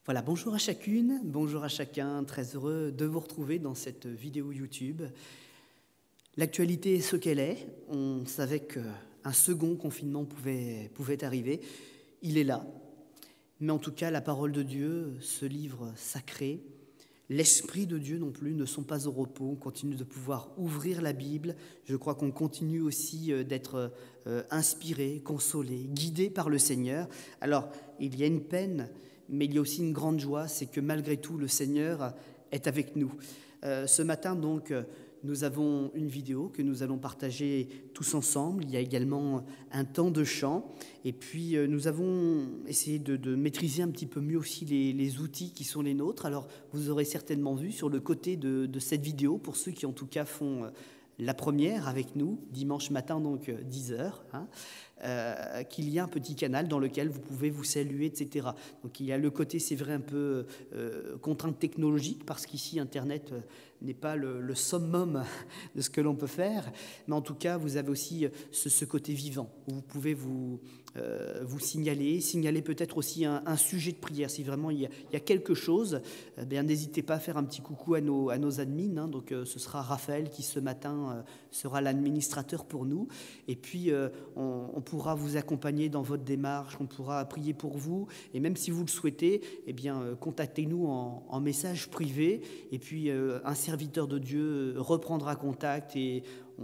Voilà, bonjour à chacune, bonjour à chacun, très heureux de vous retrouver dans cette vidéo YouTube. L'actualité est ce qu'elle est, on savait qu'un second confinement pouvait arriver, il est là. Mais en tout cas, la parole de Dieu, ce livre sacré, l'Esprit de Dieu non plus ne sont pas au repos, on continue de pouvoir ouvrir la Bible, je crois qu'on continue aussi d'être inspiré, consolé, guidé par le Seigneur. Alors, il y a une peine, mais il y a aussi une grande joie, c'est que malgré tout, le Seigneur est avec nous. Ce matin, donc, nous avons une vidéo que nous allons partager tous ensemble. Il y a également un temps de chant. Et puis, nous avons essayé de maîtriser un petit peu mieux aussi les outils qui sont les nôtres. Alors, vous aurez certainement vu sur le côté de cette vidéo, pour ceux qui en tout cas font la première avec nous, dimanche matin, donc 10h, qu'il y a un petit canal dans lequel vous pouvez vous saluer, etc. Donc il y a le côté, c'est vrai, un peu contrainte technologique, parce qu'ici, Internet n'est pas le summum de ce que l'on peut faire, mais en tout cas, vous avez aussi ce côté vivant, où vous pouvez vous signaler peut-être aussi un sujet de prière. Si vraiment il y a quelque chose, bien n'hésitez pas à faire un petit coucou à nos admins. Donc ce sera Raphaël qui ce matin sera l'administrateur pour nous. Et puis on pourra vous accompagner dans votre démarche, on pourra prier pour vous. Et même si vous le souhaitez, eh bien contactez-nous en message privé. Et puis un serviteur de Dieu reprendra contact et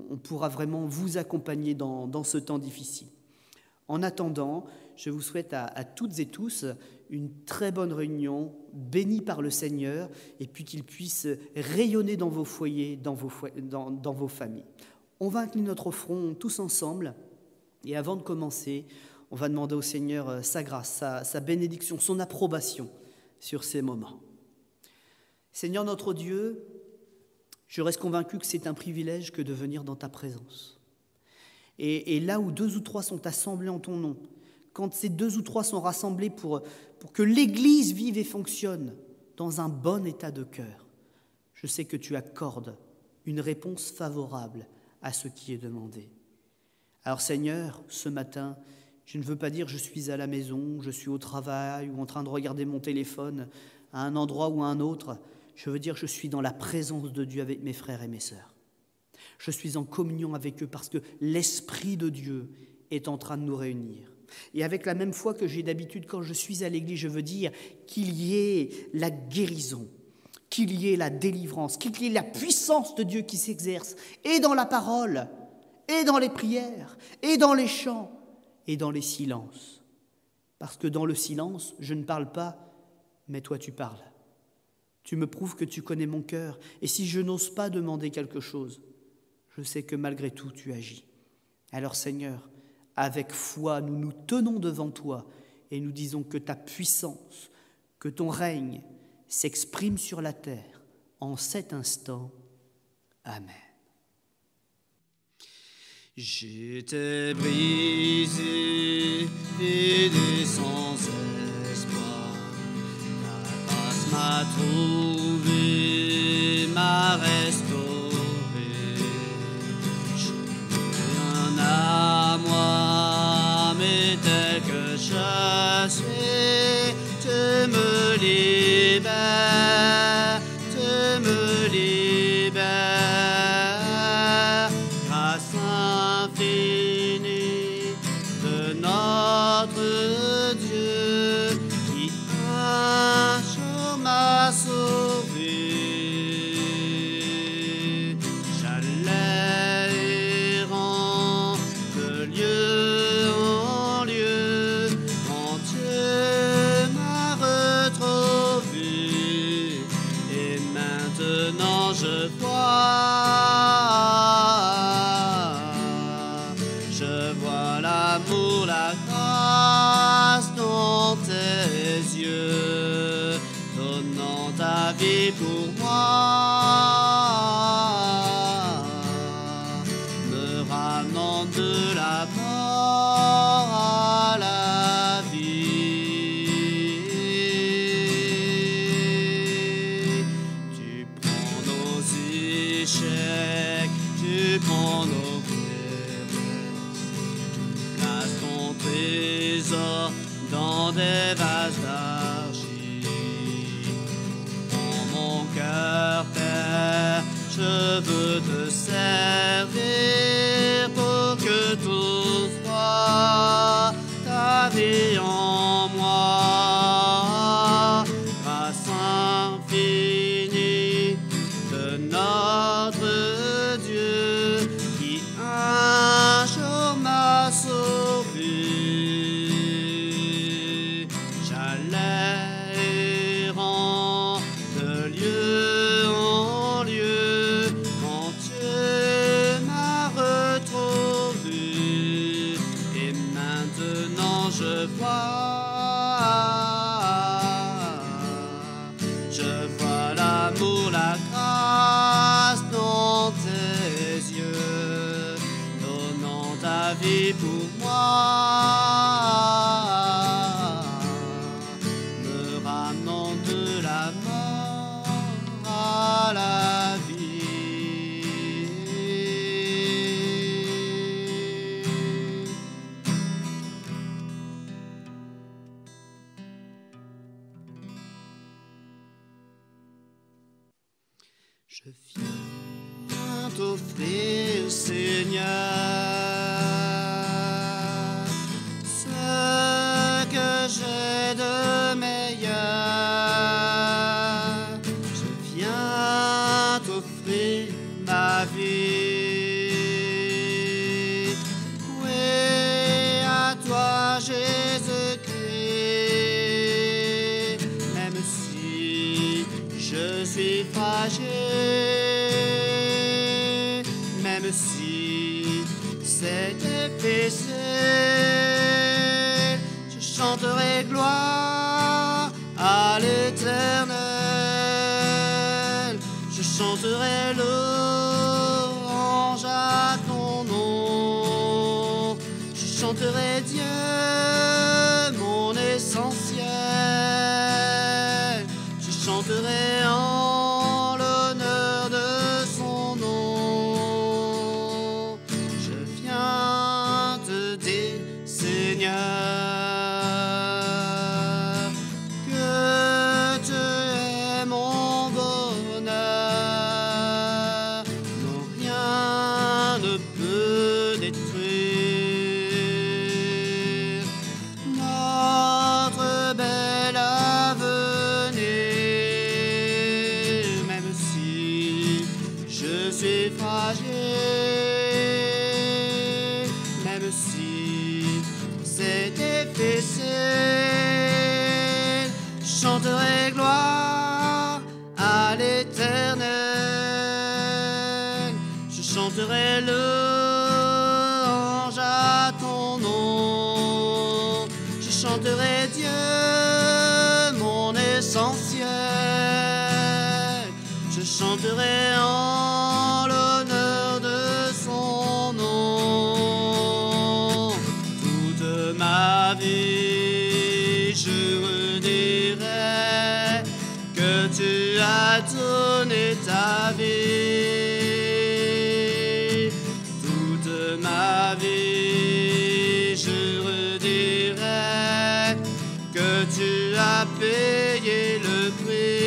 on pourra vraiment vous accompagner dans ce temps difficile. En attendant, je vous souhaite à toutes et tous une très bonne réunion, bénie par le Seigneur, et puis qu'il puisse rayonner dans vos foyers, dans vos familles. On va incliner notre front tous ensemble, et avant de commencer, on va demander au Seigneur sa grâce, sa bénédiction, son approbation sur ces moments. Seigneur notre Dieu, je reste convaincu que c'est un privilège que de venir dans ta présence. Et là où 2 ou 3 sont assemblés en ton nom, quand ces 2 ou 3 sont rassemblés pour que l'Église vive et fonctionne dans un bon état de cœur, je sais que tu accordes une réponse favorable à ce qui est demandé. Alors Seigneur, ce matin, je ne veux pas dire je suis à la maison, je suis au travail ou en train de regarder mon téléphone à un endroit ou à un autre. Je veux dire je suis dans la présence de Dieu avec mes frères et mes sœurs. Je suis en communion avec eux parce que l'Esprit de Dieu est en train de nous réunir. Et avec la même foi que j'ai d'habitude quand je suis à l'église, je veux dire qu'il y ait la guérison, qu'il y ait la délivrance, qu'il y ait la puissance de Dieu qui s'exerce, et dans la parole, et dans les prières, et dans les chants, et dans les silences. Parce que dans le silence, je ne parle pas, mais toi tu parles. Tu me prouves que tu connais mon cœur, et si je n'ose pas demander quelque chose, je sais que malgré tout, tu agis. Alors Seigneur, avec foi, nous nous tenons devant toi et nous disons que ta puissance, que ton règne s'exprime sur la terre en cet instant. Amen. J'étais brisé, vidé sans espoir. Ta grâce m'a trouvé, m'a restauré. À moi, mais tel que je suis, tu me libères, grâce infinie de notre Dieu qui un jour m'a sauvé. Je vois l'amour, la grâce dans tes yeux, donnant ta vie pour moi, me ramenant de la mort à la vie. Tu prends nos échecs, tu prends nos faiblesses, place ton trésor dans des vases d'argile. Je veux te servir pour que tout soit ta vie en moi. Grâce infinie de notre Dieu qui un jour m'a sauvé. J'allais errant de lieu en lieu quand Dieu m'a retrouvé. Et maintenant je vois l'amour, la grâce dans tes yeux, donnant ta vie pour moi, me ramenant de la mort à la vie. Je viens t'offrir, Seigneur, ce que j'ai de meilleur. Je viens t'offrir ma vie. Oui, à toi, Jésus-Christ, même si je suis fragile, même si c'est difficile, je chanterai gloire à l'Éternel. Je chanterai louange à ton nom. Je chanterai Dieu, mon essentiel. Je chanterai en l'honneur de son nom. Je viens te dire, Seigneur, que tu es mon bonheur. Non, rien ne peut détruire notre bel avenir, même si je suis fragile, même si c'est difficile, je chanterai gloire à l'Éternel. Je chanterai louange à ton nom. Je chanterai Dieu, mon essentiel. Je chanterai en l'honneur de son nom. Toute ma vie, je redirai que tu as donné ta vie. Toute ma vie, je redirai que tu as payé le prix.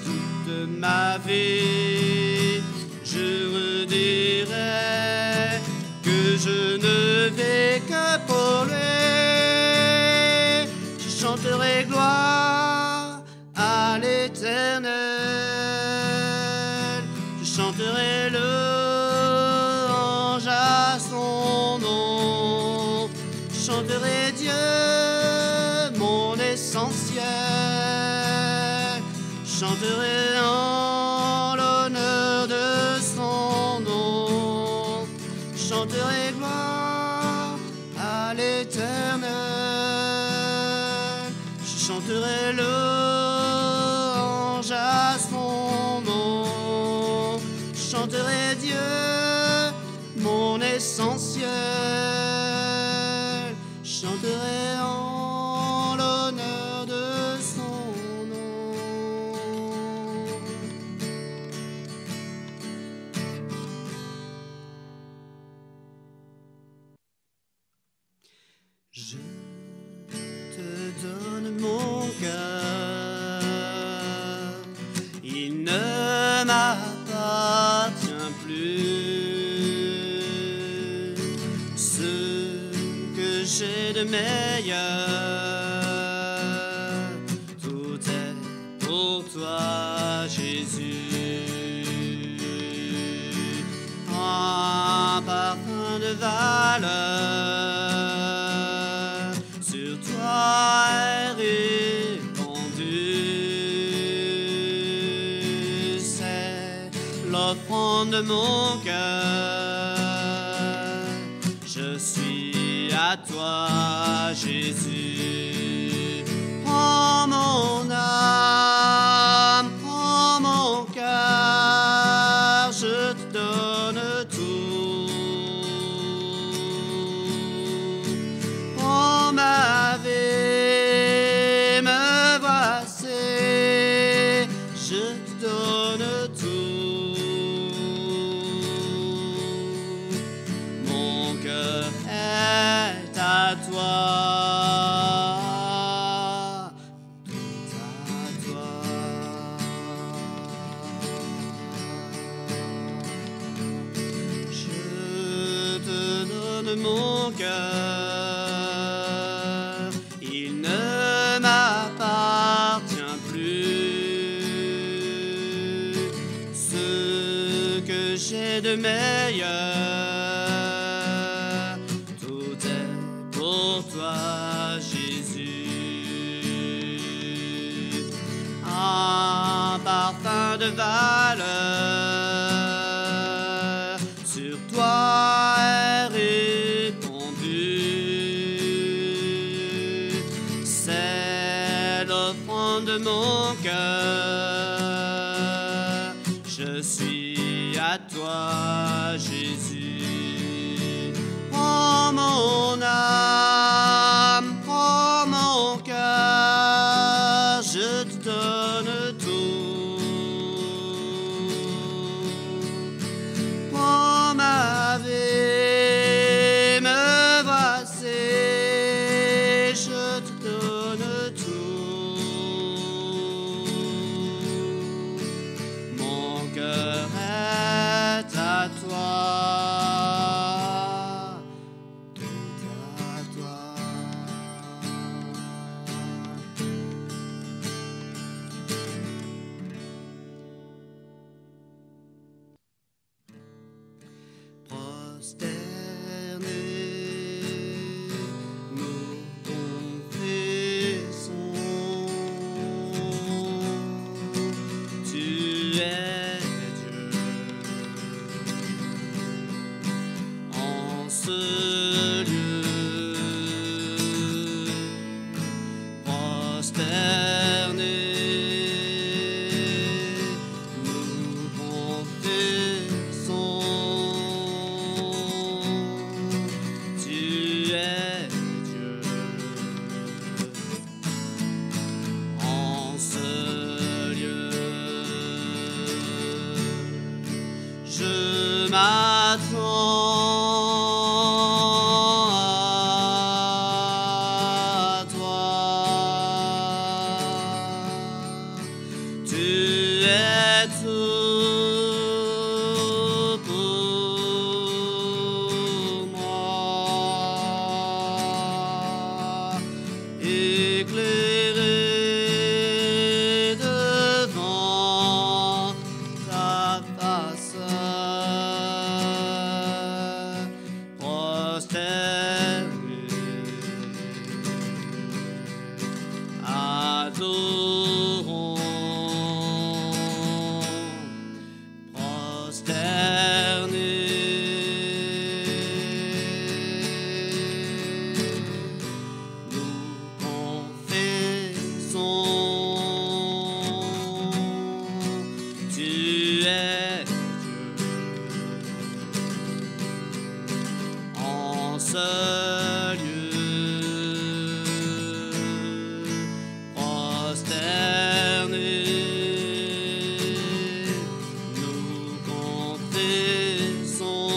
Toute ma vie, je redirai que je ne vis que pour lui. Je chanterai gloire à l'Éternel. Je chanterai louange à son nom. Je chanterai Dieu, mon essentiel. Je chanterai en l'honneur de son nom. Je chanterai gloire à l'Éternel. Je chanterai louange à son nom. Je chanterai Dieu, mon essentiel. Je chanterai en l'honneur de son nom. Je te donne mon cœur, il j'ai de meilleur. Tout est pour toi, Jésus. Un parfum de valeur sur toi est répandu. C'est l'offrande de mon cœur. Je suis à toi, Jésus. Prends mon âme, prends mon cœur, je te donne tout. Prends ma vie, me voici, je te donne tout. Mon cœur est à toi. Mon cœur, il ne m'appartient plus. Ce que j'ai de meilleur, tout est pour toi, Jésus. Un parfum de valeur sur toi est répandu. C'est l'offrande de mon cœur. Je suis à toi, Jésus. Prends mon âme, prends mon cœur, je te donne tout. Prends ma vie, me voici, je te donne tout. Mon cœur est à toi, tout à toi. Prosternés, nous confessons, tu es Dieu. En ce lieu, prosternés, nous confessons, tu es Dieu. En ce lieu, je m'attends à toi. Tu es tout pour moi. Éclairé devant ta face, prosterné, adorons, prosterné, nous confessons, tu es Dieu. En ce lieu, prosternés, nous confessons,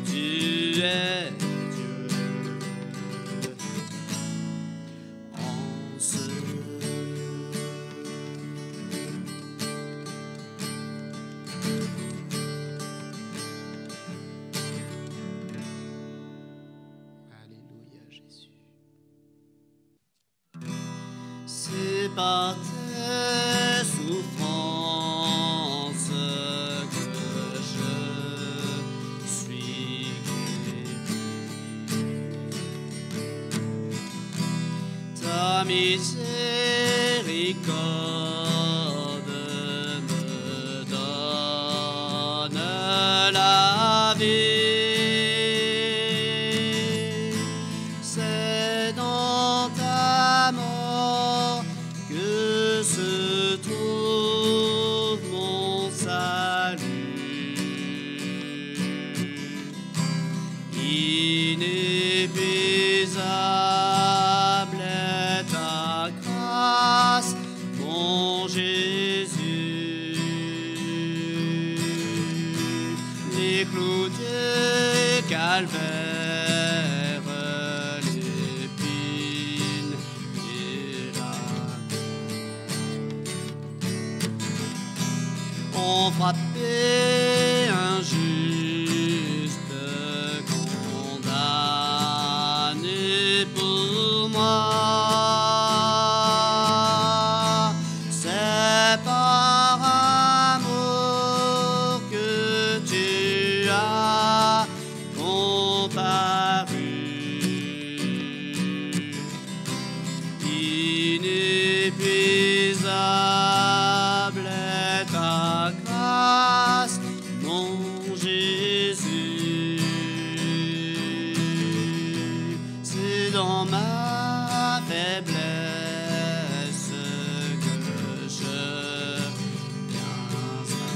tu es Dieu. En ce lieu. par tes souffrances que je suis guéri. Ta miséricorde me donne la vie. C'est dans ta mort que se trouve mon salut. Inépuisable est ta grâce, mon Jésus. Les clous du calvaire, l'épine et la croix ont frappé injuste, condamné pour moi. C'est par amour que tu as comparu. Inépuisable est ta grâce, mon Jésus. C'est dans ma faiblesse que je viens à toi.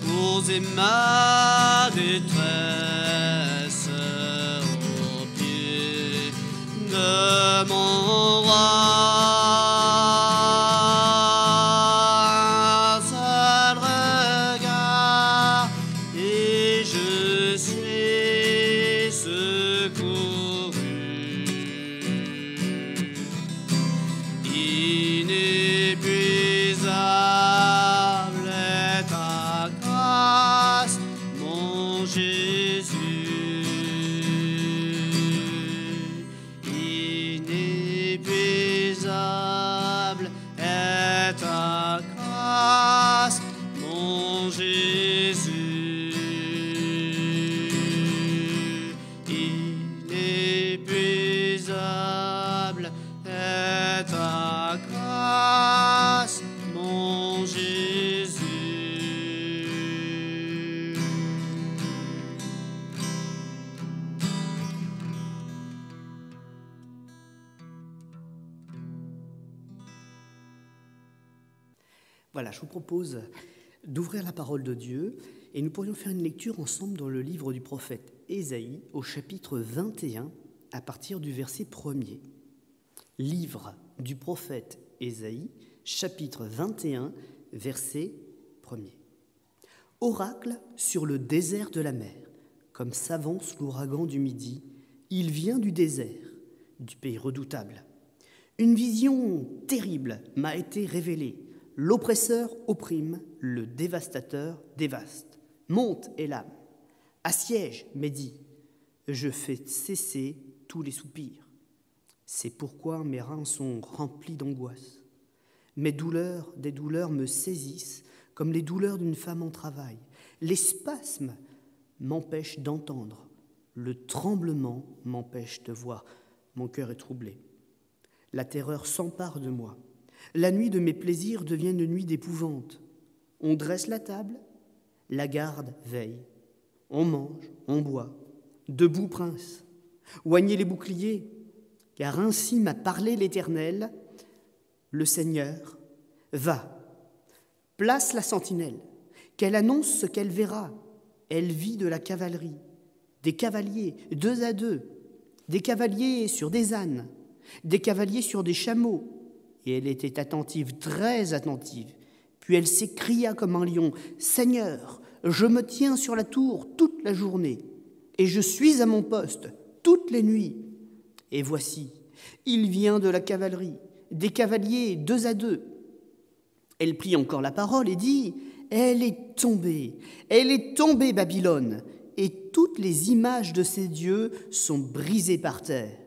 Posez ma détresse aux pieds de mon roi. Un seul regard et je suis secouru. Inépuisable est ta grâce, mon Jésus. Inépuisable est ta grâce, mon Jésus. Inépuisable est ta grâce, mon Jésus. Voilà, je vous propose d'ouvrir la parole de Dieu et nous pourrions faire une lecture ensemble dans le livre du prophète Ésaïe au chapitre 21 à partir du verset 1er. Livre du prophète Ésaïe, chapitre 21, verset 1er. Oracle sur le désert de la mer, comme s'avance l'ouragan du midi, il vient du désert, du pays redoutable. Une vision terrible m'a été révélée. L'oppresseur opprime, le dévastateur dévaste. Monte, Élam, assiège, Médie, je fais cesser tous les soupirs. C'est pourquoi mes reins sont remplis d'angoisse. Des douleurs me saisissent comme les douleurs d'une femme en travail. Les spasmes m'empêchent d'entendre. Le tremblement m'empêche de voir. Mon cœur est troublé. La terreur s'empare de moi. La nuit de mes plaisirs devient une nuit d'épouvante. On dresse la table, la garde veille. On mange, on boit. Debout, prince. Oignez les boucliers, car ainsi m'a parlé l'Éternel. Le Seigneur, va, place la sentinelle, qu'elle annonce ce qu'elle verra. Elle vit de la cavalerie, des cavaliers, 2 à 2, des cavaliers sur des ânes, des cavaliers sur des chameaux. Et elle était attentive, très attentive. Puis elle s'écria comme un lion, « Seigneur, je me tiens sur la tour toute la journée, et je suis à mon poste toutes les nuits. Et voici, il vient de la cavalerie, des cavaliers 2 à 2. » Elle prit encore la parole et dit, « Elle est tombée, Babylone, et toutes les images de ses dieux sont brisées par terre. »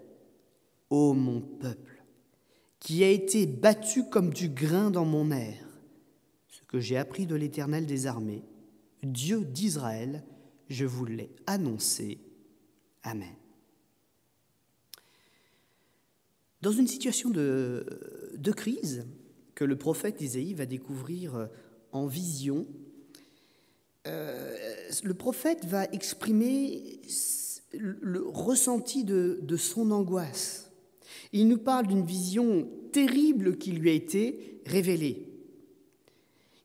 ô mon peuple, qui a été battu comme du grain dans mon aire, ce que j'ai appris de l'Éternel des armées, Dieu d'Israël, je vous l'ai annoncé. Amen. Dans une situation de crise que le prophète Isaïe va découvrir en vision, le prophète va exprimer le ressenti de son angoisse. Il nous parle d'une vision terrible qui lui a été révélée.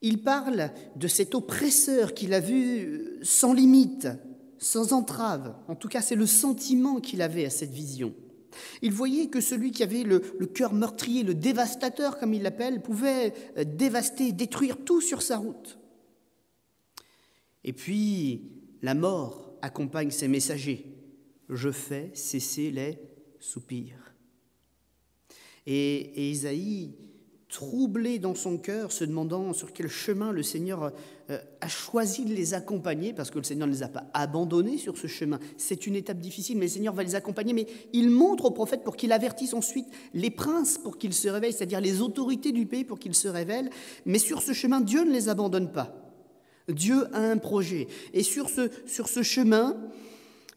Il parle de cet oppresseur qu'il a vu sans limite, sans entrave. En tout cas, c'est le sentiment qu'il avait à cette vision. Il voyait que celui qui avait le cœur meurtrier, le dévastateur, comme il l'appelle, pouvait dévaster, détruire tout sur sa route. Et puis, la mort accompagne ses messagers. Je fais cesser les soupirs. Et Isaïe, troublé dans son cœur, se demandant sur quel chemin le Seigneur a choisi de les accompagner, parce que le Seigneur ne les a pas abandonnés sur ce chemin. C'est une étape difficile, mais le Seigneur va les accompagner. Mais il montre au prophète pour qu'il avertisse ensuite les princes pour qu'ils se réveillent, c'est-à-dire les autorités du pays pour qu'ils se révèlent. Mais sur ce chemin, Dieu ne les abandonne pas. Dieu a un projet. Et sur ce chemin,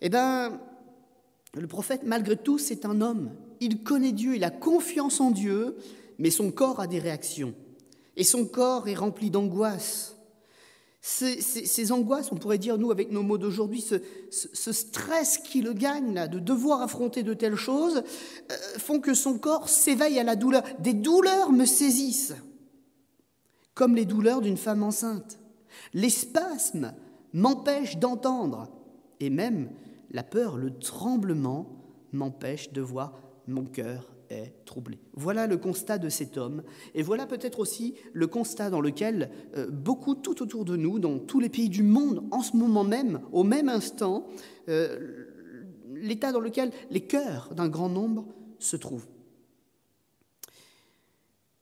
le prophète, malgré tout, c'est un homme. Il connaît Dieu, il a confiance en Dieu, mais son corps a des réactions. Et son corps est rempli d'angoisse. Ces angoisses, on pourrait dire, nous, avec nos mots d'aujourd'hui, ce stress qui le gagne, là, de devoir affronter de telles choses, font que son corps s'éveille à la douleur. Des douleurs me saisissent, comme les douleurs d'une femme enceinte. Les spasmes m'empêchent d'entendre, et même la peur, le tremblement m'empêche de voir. Mon cœur est troublé. Voilà le constat de cet homme, et voilà peut-être aussi le constat dans lequel beaucoup tout autour de nous, dans tous les pays du monde, en ce moment même, au même instant, l'état dans lequel les cœurs d'un grand nombre se trouvent.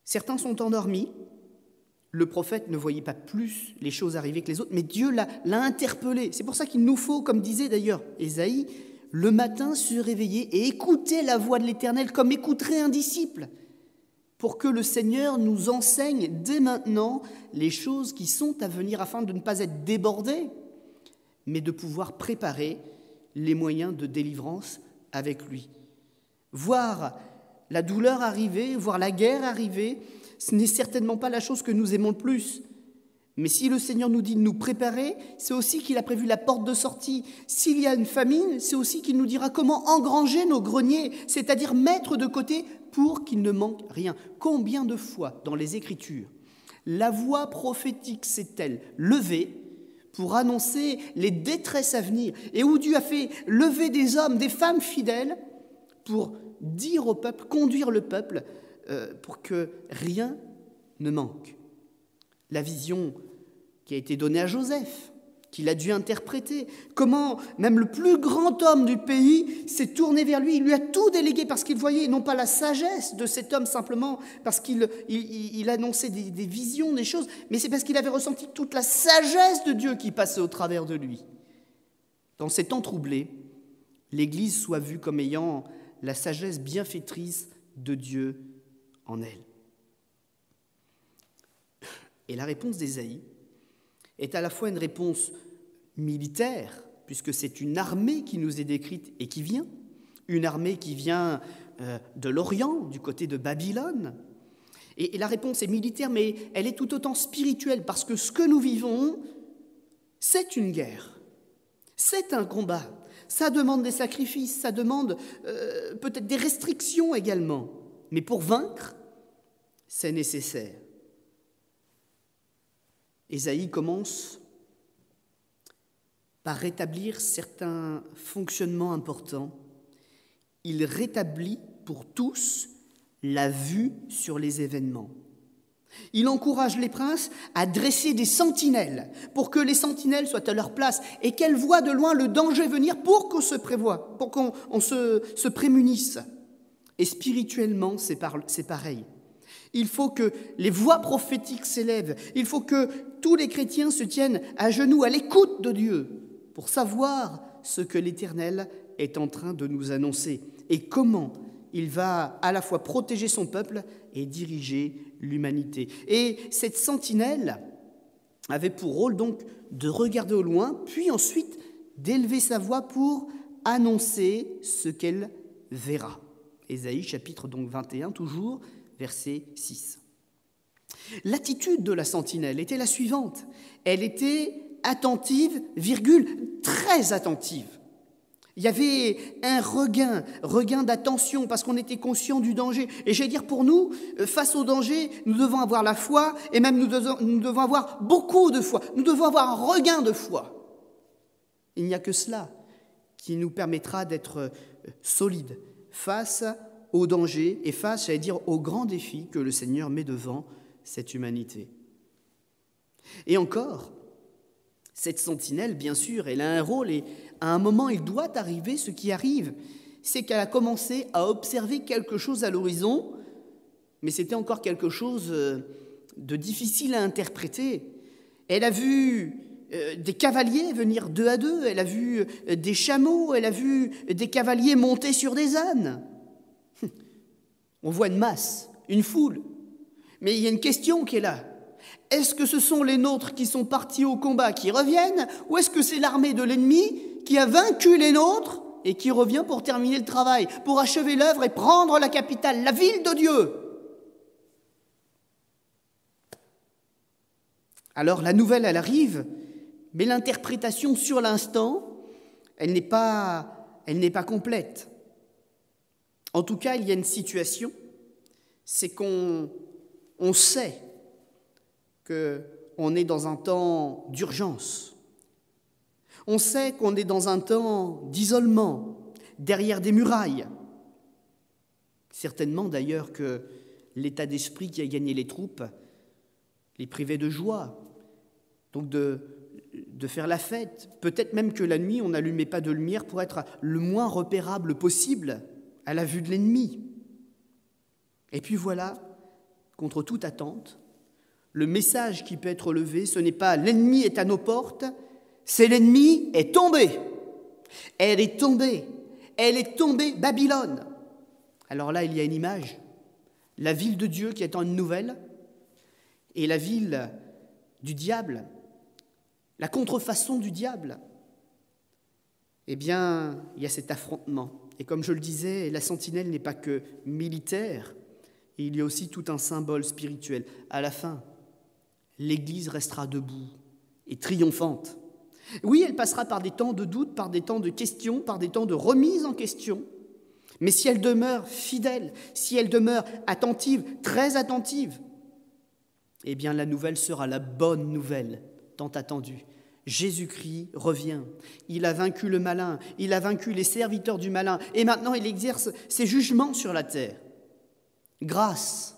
Certains sont endormis. Le prophète ne voyait pas plus les choses arriver que les autres, mais Dieu l'a interpellé. C'est pour ça qu'il nous faut, comme disait d'ailleurs Ésaïe, le matin se réveiller et écouter la voix de l'Éternel comme écouterait un disciple, pour que le Seigneur nous enseigne dès maintenant les choses qui sont à venir, afin de ne pas être débordés, mais de pouvoir préparer les moyens de délivrance avec lui. Voir la douleur arriver, voir la guerre arriver, ce n'est certainement pas la chose que nous aimons le plus. Mais si le Seigneur nous dit de nous préparer, c'est aussi qu'il a prévu la porte de sortie. S'il y a une famine, c'est aussi qu'il nous dira comment engranger nos greniers, c'est-à-dire mettre de côté pour qu'il ne manque rien. Combien de fois dans les Écritures, la voix prophétique s'est-elle levée pour annoncer les détresses à venir, et où Dieu a fait lever des hommes, des femmes fidèles pour dire au peuple, conduire le peuple, pour que rien ne manque. La vision qui a été donnée à Joseph, qu'il a dû interpréter, comment même le plus grand homme du pays s'est tourné vers lui, il lui a tout délégué parce qu'il voyait non pas la sagesse de cet homme simplement parce qu'il annonçait des visions, des choses, mais c'est parce qu'il avait ressenti toute la sagesse de Dieu qui passait au travers de lui. Dans ces temps troublés, l'Église soit vue comme ayant la sagesse bienfaitrice de Dieu en elle. Et la réponse d'Ésaïe est à la fois une réponse militaire, puisque c'est une armée qui nous est décrite et qui vient, une armée qui vient de l'Orient, du côté de Babylone. Et la réponse est militaire, mais elle est tout autant spirituelle, parce que ce que nous vivons, c'est une guerre, c'est un combat. Ça demande des sacrifices, ça demande peut-être des restrictions également. Mais pour vaincre, c'est nécessaire. Ésaïe commence par rétablir certains fonctionnements importants. Il rétablit pour tous la vue sur les événements. Il encourage les princes à dresser des sentinelles pour que les sentinelles soient à leur place et qu'elles voient de loin le danger venir pour qu'on se prévoie, pour qu'on se prémunisse. Et spirituellement, c'est pareil. Il faut que les voix prophétiques s'élèvent. Il faut que tous les chrétiens se tiennent à genoux à l'écoute de Dieu pour savoir ce que l'Éternel est en train de nous annoncer et comment il va à la fois protéger son peuple et diriger l'humanité. Et cette sentinelle avait pour rôle donc de regarder au loin, puis ensuite d'élever sa voix pour annoncer ce qu'elle verra. Ésaïe chapitre donc 21, toujours, verset 6. L'attitude de la sentinelle était la suivante. Elle était attentive, très attentive. Il y avait un regain d'attention parce qu'on était conscient du danger. Et j'allais dire pour nous, face au danger, nous devons avoir la foi et même nous devons avoir beaucoup de foi. Nous devons avoir un regain de foi. Il n'y a que cela qui nous permettra d'être solides face au danger et face, j'allais dire, aux grands défis que le Seigneur met devant cette humanité. Et encore, cette sentinelle, bien sûr, elle a un rôle et à un moment, il doit arriver ce qui arrive. C'est qu'elle a commencé à observer quelque chose à l'horizon, mais c'était encore quelque chose de difficile à interpréter. Elle a vu des cavaliers venir 2 à 2, elle a vu des chameaux, elle a vu des cavaliers monter sur des ânes. On voit une masse, une foule, mais il y a une question qui est là. Est-ce que ce sont les nôtres qui sont partis au combat qui reviennent, ou est-ce que c'est l'armée de l'ennemi qui a vaincu les nôtres et qui revient pour terminer le travail, pour achever l'œuvre et prendre la capitale, la ville de Dieu? Alors la nouvelle, elle arrive, mais l'interprétation sur l'instant, elle n'est pas complète. En tout cas, il y a une situation, c'est qu'on sait qu'on est dans un temps d'urgence. On sait qu'on est dans un temps d'isolement, derrière des murailles. Certainement d'ailleurs que l'état d'esprit qui a gagné les troupes les privait de joie, donc de faire la fête. Peut-être même que la nuit, on n'allumait pas de lumière pour être le moins repérable possible à la vue de l'ennemi. Et puis voilà, contre toute attente, le message qui peut être levé, ce n'est pas « l'ennemi est à nos portes », c'est « l'ennemi est tombé ». Elle est tombée, Babylone. Alors là, il y a une image, la ville de Dieu qui attend une nouvelle, et la ville du diable, la contrefaçon du diable. Eh bien, il y a cet affrontement. Et comme je le disais, la sentinelle n'est pas que militaire, il y a aussi tout un symbole spirituel. À la fin, l'Église restera debout et triomphante. Oui, elle passera par des temps de doute, par des temps de questions, par des temps de remise en question. Mais si elle demeure fidèle, si elle demeure attentive, très attentive, eh bien la nouvelle sera la bonne nouvelle, tant attendue. Jésus-Christ revient. Il a vaincu le malin, il a vaincu les serviteurs du malin, et maintenant il exerce ses jugements sur la terre. Grâce,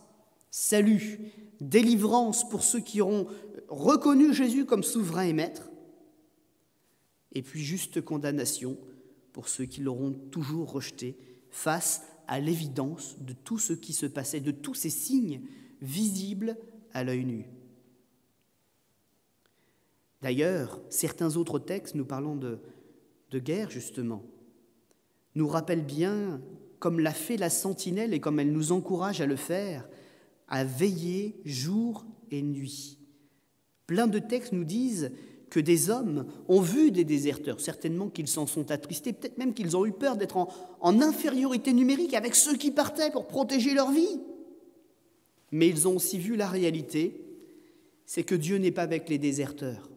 salut, délivrance pour ceux qui auront reconnu Jésus comme souverain et maître, et puis juste condamnation pour ceux qui l'auront toujours rejeté face à l'évidence de tout ce qui se passait, de tous ces signes visibles à l'œil nu. D'ailleurs, certains autres textes, nous parlons de guerre justement, nous rappellent bien, comme l'a fait la sentinelle et comme elle nous encourage à le faire, à veiller jour et nuit. Plein de textes nous disent que des hommes ont vu des déserteurs, certainement qu'ils s'en sont attristés, peut-être même qu'ils ont eu peur d'être en infériorité numérique avec ceux qui partaient pour protéger leur vie. Mais ils ont aussi vu la réalité, c'est que Dieu n'est pas avec les déserteurs.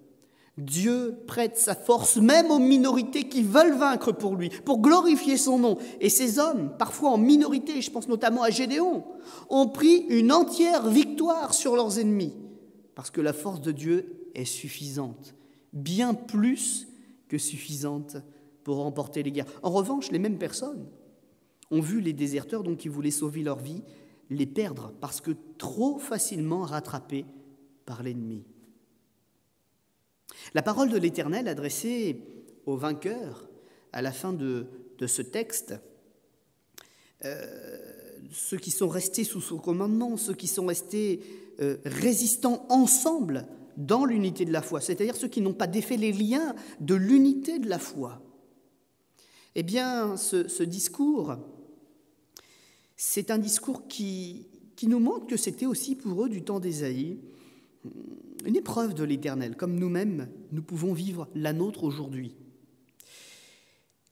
Dieu prête sa force même aux minorités qui veulent vaincre pour lui, pour glorifier son nom. Et ces hommes, parfois en minorité, je pense notamment à Gédéon, ont pris une entière victoire sur leurs ennemis, parce que la force de Dieu est suffisante, bien plus que suffisante pour remporter les guerres. En revanche, les mêmes personnes ont vu les déserteurs, donc qui voulaient sauver leur vie, les perdre, parce que trop facilement rattrapés par l'ennemi. La parole de l'Éternel adressée aux vainqueurs à la fin de ce texte, ceux qui sont restés sous son commandement, ceux qui sont restés résistants ensemble dans l'unité de la foi, c'est-à-dire ceux qui n'ont pas défait les liens de l'unité de la foi. Eh bien, ce discours, C'est un discours qui nous montre que c'était aussi pour eux du temps d'Ésaïe une épreuve de l'Éternel, comme nous-mêmes, nous pouvons vivre la nôtre aujourd'hui.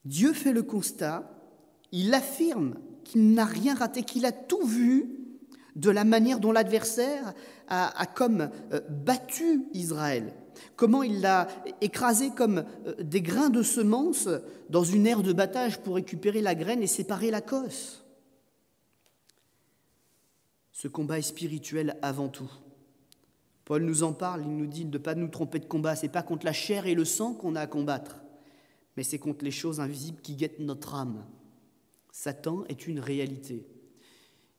Dieu fait le constat, il affirme qu'il n'a rien raté, qu'il a tout vu de la manière dont l'adversaire a comme battu Israël, comment il l'a écrasé comme des grains de semences dans une aire de battage pour récupérer la graine et séparer la cosse. Ce combat est spirituel avant tout. Paul nous en parle, il nous dit de ne pas nous tromper de combat. Ce n'est pas contre la chair et le sang qu'on a à combattre, mais c'est contre les choses invisibles qui guettent notre âme. Satan est une réalité.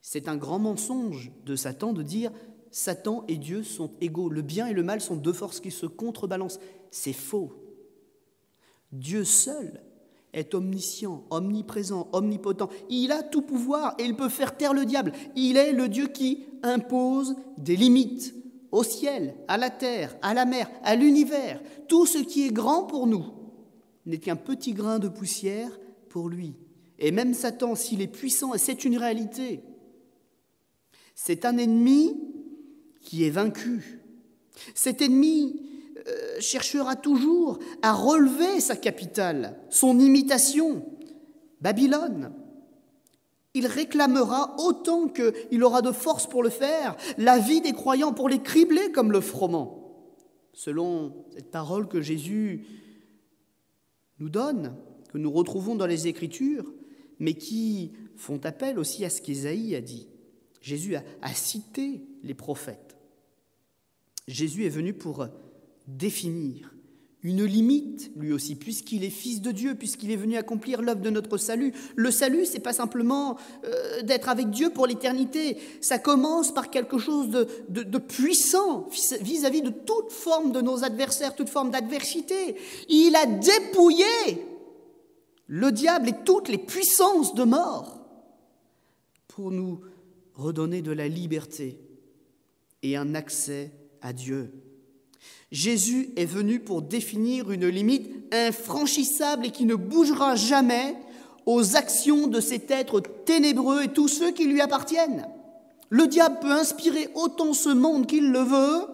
C'est un grand mensonge de Satan de dire « Satan et Dieu sont égaux, le bien et le mal sont deux forces qui se contrebalancent ». C'est faux. Dieu seul est omniscient, omniprésent, omnipotent. Il a tout pouvoir et il peut faire taire le diable. Il est le Dieu qui impose des limites au ciel, à la terre, à la mer, à l'univers. Tout ce qui est grand pour nous n'est qu'un petit grain de poussière pour lui. Et même Satan, s'il est puissant, et c'est une réalité, c'est un ennemi qui est vaincu. Cet ennemi cherchera toujours à relever sa capitale, son imitation, Babylone. Il réclamera, autant qu'il aura de force pour le faire, la vie des croyants pour les cribler comme le froment. Selon cette parole que Jésus nous donne, que nous retrouvons dans les Écritures, mais qui font appel aussi à ce qu'Ésaïe a dit. Jésus a cité les prophètes. Jésus est venu pour définir une limite, lui aussi, puisqu'il est fils de Dieu, puisqu'il est venu accomplir l'œuvre de notre salut. Le salut, ce n'est pas simplement d'être avec Dieu pour l'éternité. Ça commence par quelque chose de puissant vis-à-vis de toute forme de nos adversaires, toute forme d'adversité. Il a dépouillé le diable et toutes les puissances de mort pour nous redonner de la liberté et un accès à Dieu. Jésus est venu pour définir une limite infranchissable et qui ne bougera jamais aux actions de cet être ténébreux et tous ceux qui lui appartiennent. Le diable peut inspirer autant ce monde qu'il le veut,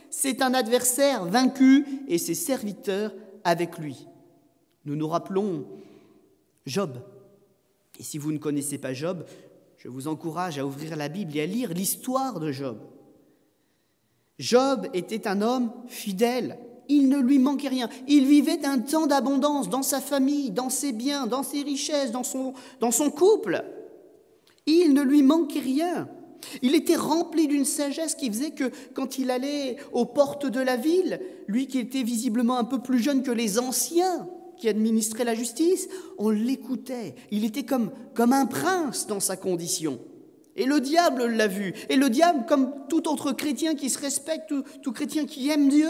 c'est un adversaire vaincu et ses serviteurs avec lui. Nous nous rappelons Job. Et si vous ne connaissez pas Job, je vous encourage à ouvrir la Bible et à lire l'histoire de Job. Job était un homme fidèle, il ne lui manquait rien. Il vivait un temps d'abondance dans sa famille, dans ses biens, dans ses richesses, dans son couple. Il ne lui manquait rien. Il était rempli d'une sagesse qui faisait que quand il allait aux portes de la ville, lui qui était visiblement un peu plus jeune que les anciens qui administraient la justice, on l'écoutait. Il était comme un prince dans sa condition. Et le diable l'a vu. Et le diable, comme tout autre chrétien qui se respecte, tout chrétien qui aime Dieu,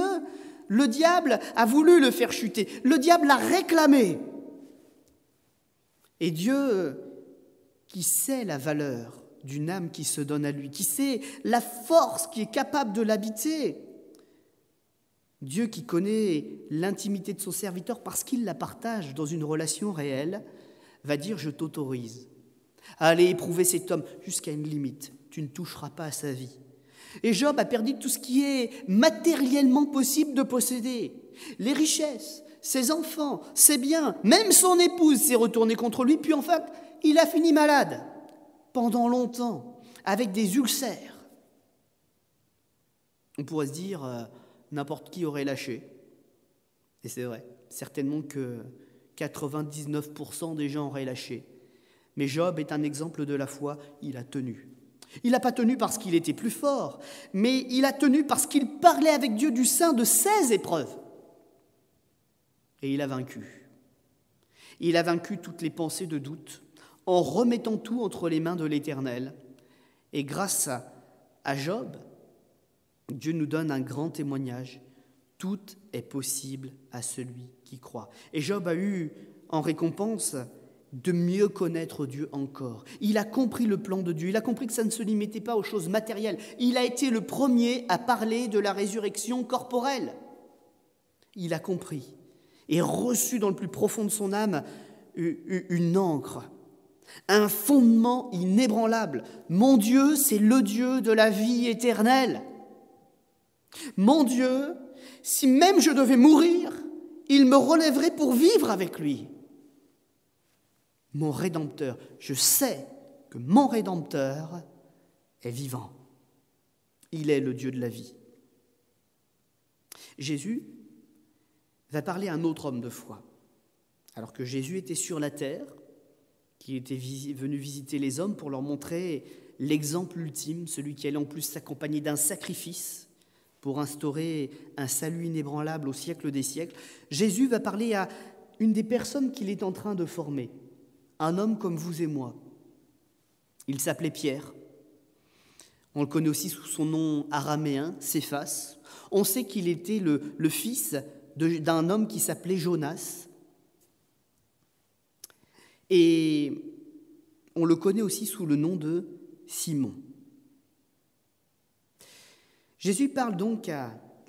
le diable a voulu le faire chuter. Le diable l'a réclamé. Et Dieu, qui sait la valeur d'une âme qui se donne à lui, qui sait la force qui est capable de l'habiter, Dieu qui connaît l'intimité de son serviteur parce qu'il la partage dans une relation réelle, va dire « je t'autorise ». à aller éprouver cet homme jusqu'à une limite. Tu ne toucheras pas à sa vie. Et Job a perdu tout ce qui est matériellement possible de posséder. Les richesses, ses enfants, ses biens, même son épouse s'est retournée contre lui, puis en fait, il a fini malade pendant longtemps, avec des ulcères. On pourrait se dire, n'importe qui aurait lâché. Et c'est vrai, certainement que 99% des gens auraient lâché. Mais Job est un exemple de la foi, il a tenu. Il n'a pas tenu parce qu'il était plus fort, mais il a tenu parce qu'il parlait avec Dieu du sein de ses épreuves. Et il a vaincu. Il a vaincu toutes les pensées de doute en remettant tout entre les mains de l'Éternel. Et grâce à Job, Dieu nous donne un grand témoignage. Tout est possible à celui qui croit. Et Job a eu en récompense de mieux connaître Dieu encore. Il a compris le plan de Dieu, il a compris que ça ne se limitait pas aux choses matérielles. Il a été le premier à parler de la résurrection corporelle. Il a compris et reçu dans le plus profond de son âme une encre, un fondement inébranlable. Mon Dieu, c'est le Dieu de la vie éternelle. Mon Dieu, si même je devais mourir, il me relèverait pour vivre avec lui. Mon Rédempteur, je sais que mon Rédempteur est vivant. Il est le Dieu de la vie. Jésus va parler à un autre homme de foi. Alors que Jésus était sur la terre, qu'il était venu visiter les hommes pour leur montrer l'exemple ultime, celui qui allait en plus s'accompagner d'un sacrifice pour instaurer un salut inébranlable au siècle des siècles, Jésus va parler à une des personnes qu'il est en train de former, un homme comme vous et moi. Il s'appelait Pierre. On le connaît aussi sous son nom araméen, Céphas. On sait qu'il était le fils d'un homme qui s'appelait Jonas. Et on le connaît aussi sous le nom de Simon. Jésus parle donc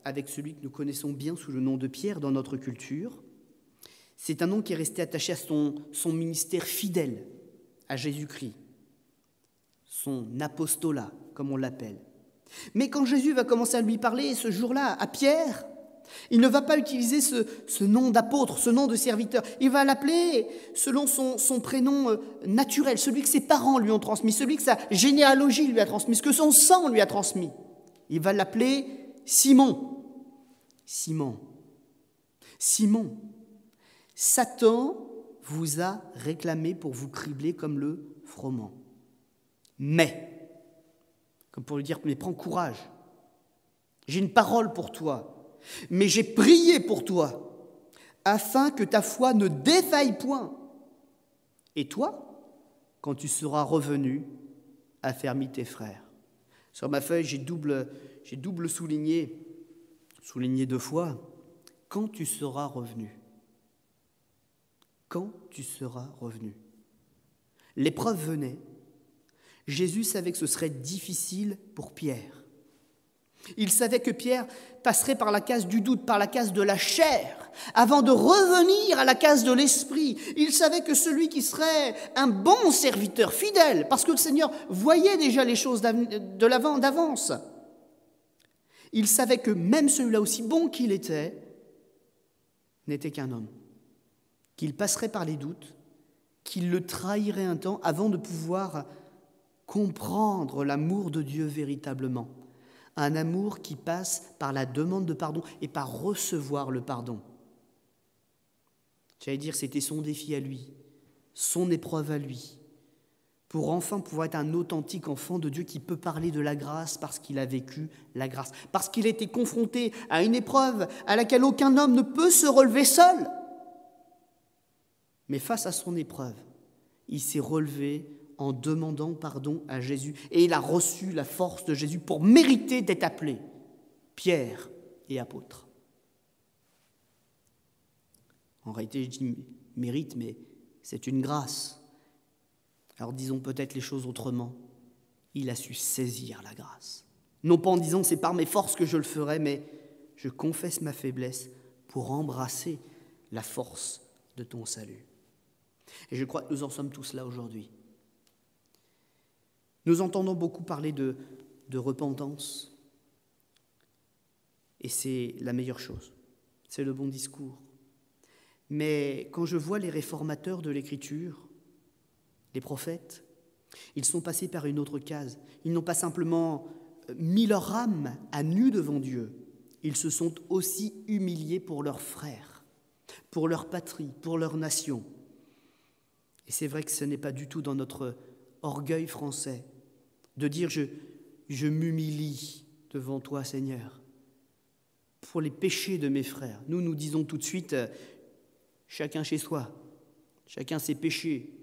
avec celui que nous connaissons bien sous le nom de Pierre dans notre culture. C'est un nom qui est resté attaché à son ministère fidèle à Jésus-Christ, son apostolat, comme on l'appelle. Mais quand Jésus va commencer à lui parler ce jour-là à Pierre, il ne va pas utiliser ce nom d'apôtre, ce nom de serviteur. Il va l'appeler selon son prénom naturel, celui que ses parents lui ont transmis, celui que sa généalogie lui a transmis, ce que son sang lui a transmis. Il va l'appeler Simon. Simon. Simon. Satan vous a réclamé pour vous cribler comme le froment. Mais, comme pour lui dire, mais prends courage. J'ai une parole pour toi, mais j'ai prié pour toi, afin que ta foi ne défaille point. Et toi, quand tu seras revenu, affermis tes frères. Sur ma feuille, j'ai double souligné 2 fois, quand tu seras revenu. Quand tu seras revenu. L'épreuve venait. Jésus savait que ce serait difficile pour Pierre. Il savait que Pierre passerait par la case du doute, par la case de la chair, avant de revenir à la case de l'esprit. Il savait que celui qui serait un bon serviteur, fidèle, parce que le Seigneur voyait déjà les choses d'avance. Il savait que même celui-là, aussi bon qu'il était, n'était qu'un homme, qu'il passerait par les doutes, qu'il le trahirait un temps avant de pouvoir comprendre l'amour de Dieu véritablement. Un amour qui passe par la demande de pardon et par recevoir le pardon. J'allais dire, c'était son défi à lui, son épreuve à lui, pour enfin pouvoir être un authentique enfant de Dieu qui peut parler de la grâce parce qu'il a vécu la grâce, parce qu'il a été confronté à une épreuve à laquelle aucun homme ne peut se relever seul. Mais face à son épreuve, il s'est relevé en demandant pardon à Jésus. Et il a reçu la force de Jésus pour mériter d'être appelé Pierre et apôtre. En réalité, je dis mérite, mais c'est une grâce. Alors disons peut-être les choses autrement. Il a su saisir la grâce. Non pas en disant c'est par mes forces que je le ferai, mais je confesse ma faiblesse pour embrasser la force de ton salut. Et je crois que nous en sommes tous là aujourd'hui. Nous entendons beaucoup parler de repentance, et c'est la meilleure chose, c'est le bon discours. Mais quand je vois les réformateurs de l'Écriture, les prophètes, ils sont passés par une autre case. Ils n'ont pas simplement mis leur âme à nu devant Dieu, ils se sont aussi humiliés pour leurs frères, pour leur patrie, pour leur nation. Et c'est vrai que ce n'est pas du tout dans notre orgueil français de dire je m'humilie devant toi, Seigneur, pour les péchés de mes frères. Nous disons tout de suite, chacun chez soi, chacun ses péchés,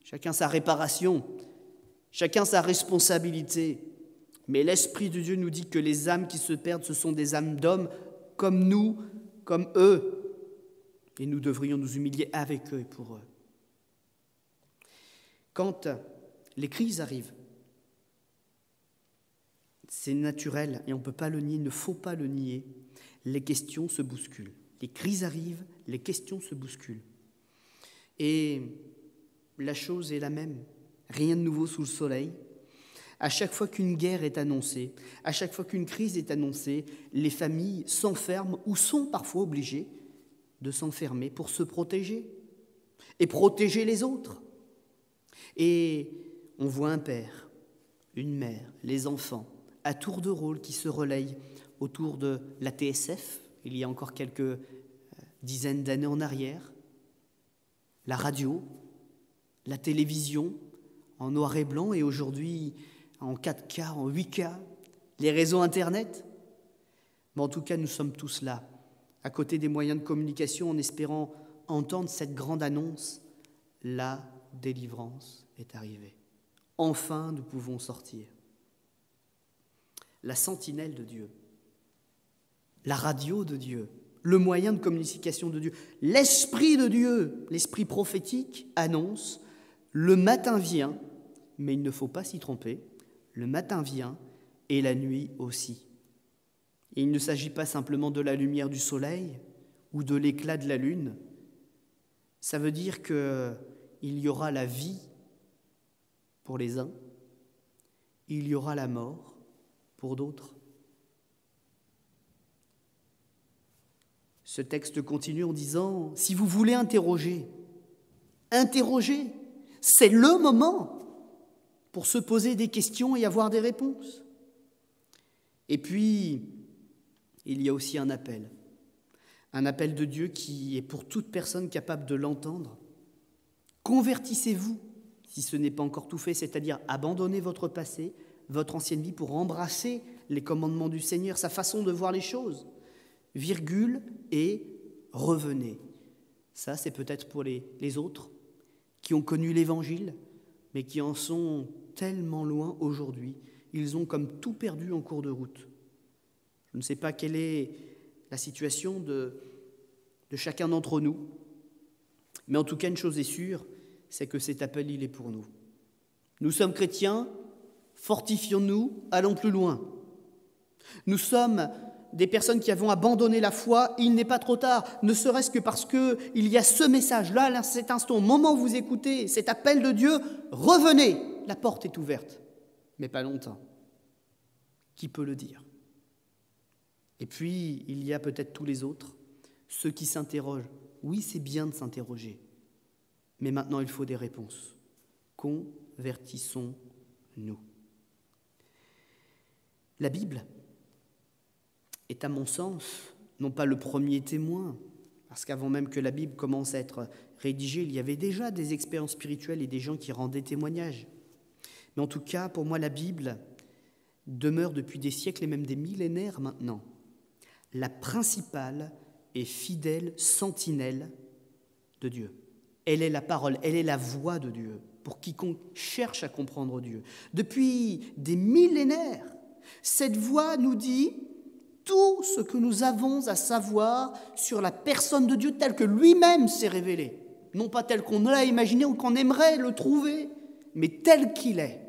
chacun sa réparation, chacun sa responsabilité. Mais l'Esprit de Dieu nous dit que les âmes qui se perdent, ce sont des âmes d'hommes comme nous, comme eux. Et nous devrions nous humilier avec eux et pour eux. Quand les crises arrivent, c'est naturel et on ne peut pas le nier, il ne faut pas le nier, les questions se bousculent. Les crises arrivent, les questions se bousculent. Et la chose est la même. Rien de nouveau sous le soleil. À chaque fois qu'une guerre est annoncée, à chaque fois qu'une crise est annoncée, les familles s'enferment ou sont parfois obligées de s'enfermer pour se protéger et protéger les autres. Et on voit un père, une mère, les enfants, à tour de rôle qui se relayent autour de la TSF, il y a encore quelques dizaines d'années en arrière, la radio, la télévision en noir et blanc et aujourd'hui en 4K, en 8K, les réseaux Internet. Mais en tout cas, nous sommes tous là, à côté des moyens de communication, en espérant entendre cette grande annonce. La délivrance est arrivée. Enfin, nous pouvons sortir. La sentinelle de Dieu, la radio de Dieu, le moyen de communication de Dieu, l'Esprit de Dieu, l'Esprit prophétique annonce, le matin vient, mais il ne faut pas s'y tromper, le matin vient et la nuit aussi. Et il ne s'agit pas simplement de la lumière du soleil ou de l'éclat de la lune. Ça veut dire qu'il y aura la vie pour les uns, il y aura la mort pour d'autres. Ce texte continue en disant, si vous voulez interroger, c'est le moment pour se poser des questions et avoir des réponses. Et puis, il y a aussi un appel de Dieu qui est pour toute personne capable de l'entendre. Convertissez-vous, si ce n'est pas encore tout fait, c'est-à-dire abandonnez votre passé, votre ancienne vie pour embrasser les commandements du Seigneur, sa façon de voir les choses. Virgule et revenez. Ça, c'est peut-être pour les autres qui ont connu l'Évangile, mais qui en sont tellement loin aujourd'hui. Ils ont comme tout perdu en cours de route. Je ne sais pas quelle est la situation de chacun d'entre nous, mais en tout cas, une chose est sûre, c'est que cet appel, il est pour nous. Nous sommes chrétiens, fortifions-nous, allons plus loin. Nous sommes des personnes qui avons abandonné la foi, il n'est pas trop tard, ne serait-ce que parce qu'il y a ce message-là, à cet instant, au moment où vous écoutez cet appel de Dieu, revenez, la porte est ouverte, mais pas longtemps. Qui peut le dire ? Et puis, il y a peut-être tous les autres, ceux qui s'interrogent. Oui, c'est bien de s'interroger, mais maintenant il faut des réponses. Convertissons-nous. La Bible est, à mon sens, non pas le premier témoin, parce qu'avant même que la Bible commence à être rédigée, il y avait déjà des expériences spirituelles et des gens qui rendaient témoignage. Mais en tout cas, pour moi, la Bible demeure depuis des siècles et même des millénaires maintenant la principale et fidèle sentinelle de Dieu. Elle est la parole, elle est la voix de Dieu pour quiconque cherche à comprendre Dieu. Depuis des millénaires, cette voix nous dit tout ce que nous avons à savoir sur la personne de Dieu telle que lui-même s'est révélé. Non pas tel qu'on l'a imaginé ou qu'on aimerait le trouver, mais tel qu'il est.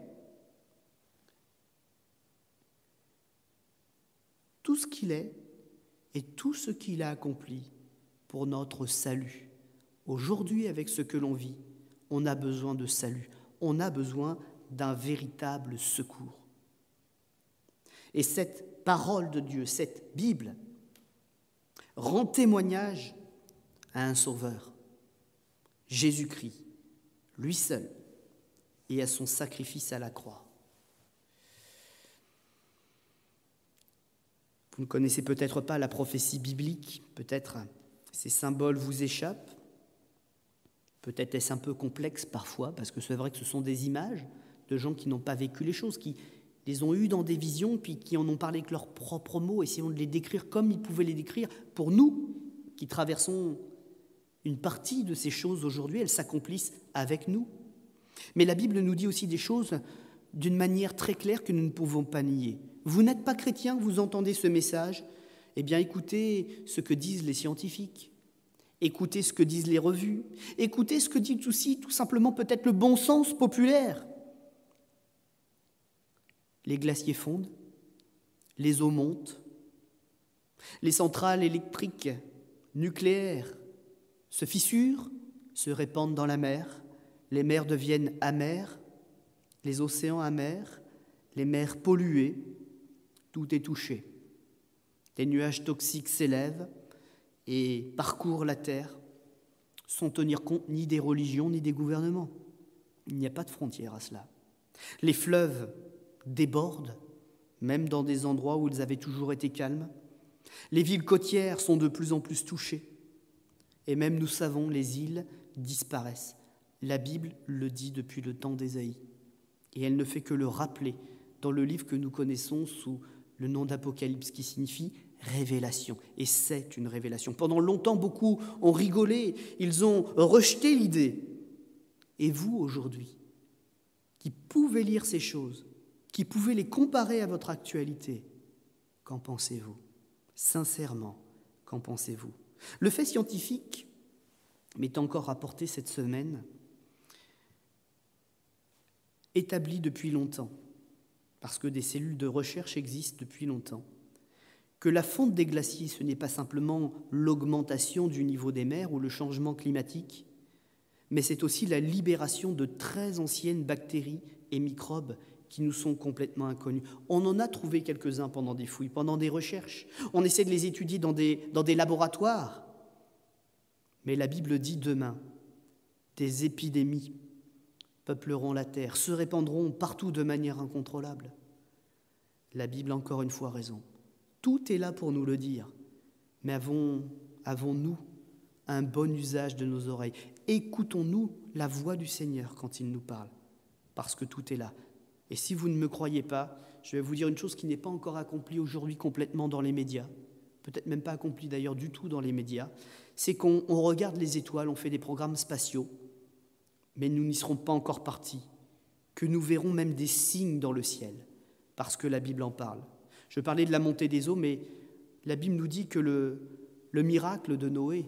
Tout ce qu'il est et tout ce qu'il a accompli pour notre salut. Aujourd'hui, avec ce que l'on vit, on a besoin de salut, on a besoin d'un véritable secours. Et cette parole de Dieu, cette Bible, rend témoignage à un sauveur, Jésus-Christ, lui seul, et à son sacrifice à la croix. Vous ne connaissez peut-être pas la prophétie biblique, peut-être ces symboles vous échappent, peut-être est-ce un peu complexe parfois, parce que c'est vrai que ce sont des images de gens qui n'ont pas vécu les choses, qui les ont eues dans des visions, puis qui en ont parlé avec leurs propres mots, essayant de les décrire comme ils pouvaient les décrire. Pour nous, qui traversons une partie de ces choses aujourd'hui, elles s'accomplissent avec nous. Mais la Bible nous dit aussi des choses d'une manière très claire que nous ne pouvons pas nier. Vous n'êtes pas chrétien, vous entendez ce message, eh bien écoutez ce que disent les scientifiques, écoutez ce que disent les revues, écoutez ce que dit aussi tout simplement peut-être le bon sens populaire. Les glaciers fondent, les eaux montent, les centrales électriques nucléaires se fissurent, se répandent dans la mer, Les mers deviennent amères, les océans amers, les mers polluées, tout est touché. Des nuages toxiques s'élèvent et parcourent la terre sans tenir compte ni des religions ni des gouvernements. Il n'y a pas de frontière à cela. Les fleuves débordent, même dans des endroits où ils avaient toujours été calmes. Les villes côtières sont de plus en plus touchées. Et même, nous savons, les îles disparaissent. La Bible le dit depuis le temps d'Ésaïe. Et elle ne fait que le rappeler dans le livre que nous connaissons sous le nom d'Apocalypse, qui signifie révélation. Et c'est une révélation. Pendant longtemps, beaucoup ont rigolé, ils ont rejeté l'idée. Et vous, aujourd'hui, qui pouvez lire ces choses, qui pouvez les comparer à votre actualité, qu'en pensez-vous? Sincèrement, qu'en pensez-vous? Le fait scientifique m'est encore rapporté cette semaine, établi depuis longtemps, parce que des cellules de recherche existent depuis longtemps, que la fonte des glaciers, ce n'est pas simplement l'augmentation du niveau des mers ou le changement climatique, mais c'est aussi la libération de très anciennes bactéries et microbes qui nous sont complètement inconnus. On en a trouvé quelques-uns pendant des fouilles, pendant des recherches. On essaie de les étudier dans des laboratoires. Mais la Bible dit demain, des épidémies peupleront la terre, se répandront partout de manière incontrôlable. La Bible a encore une fois raison. Tout est là pour nous le dire. Mais avons-nous un bon usage de nos oreilles? Écoutons-nous la voix du Seigneur quand il nous parle? Parce que tout est là. Et si vous ne me croyez pas, je vais vous dire une chose qui n'est pas encore accomplie aujourd'hui complètement dans les médias, peut-être même pas accomplie d'ailleurs du tout dans les médias, c'est qu'on regarde les étoiles, on fait des programmes spatiaux, mais nous n'y serons pas encore partis, que nous verrons même des signes dans le ciel, parce que la Bible en parle. Je parlais de la montée des eaux, mais la Bible nous dit que le miracle de Noé,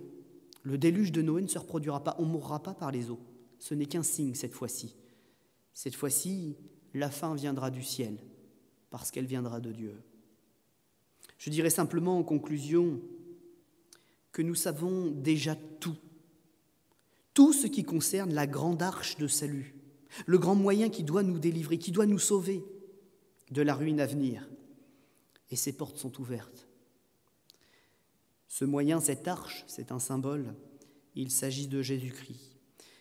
le déluge de Noé ne se reproduira pas, on ne mourra pas par les eaux. Ce n'est qu'un signe cette fois-ci. Cette fois-ci, la fin viendra du ciel, parce qu'elle viendra de Dieu. Je dirais simplement en conclusion que nous savons déjà tout ce qui concerne la grande arche de salut, le grand moyen qui doit nous délivrer, qui doit nous sauver de la ruine à venir. Et ses portes sont ouvertes. Ce moyen, cette arche, c'est un symbole, il s'agit de Jésus-Christ.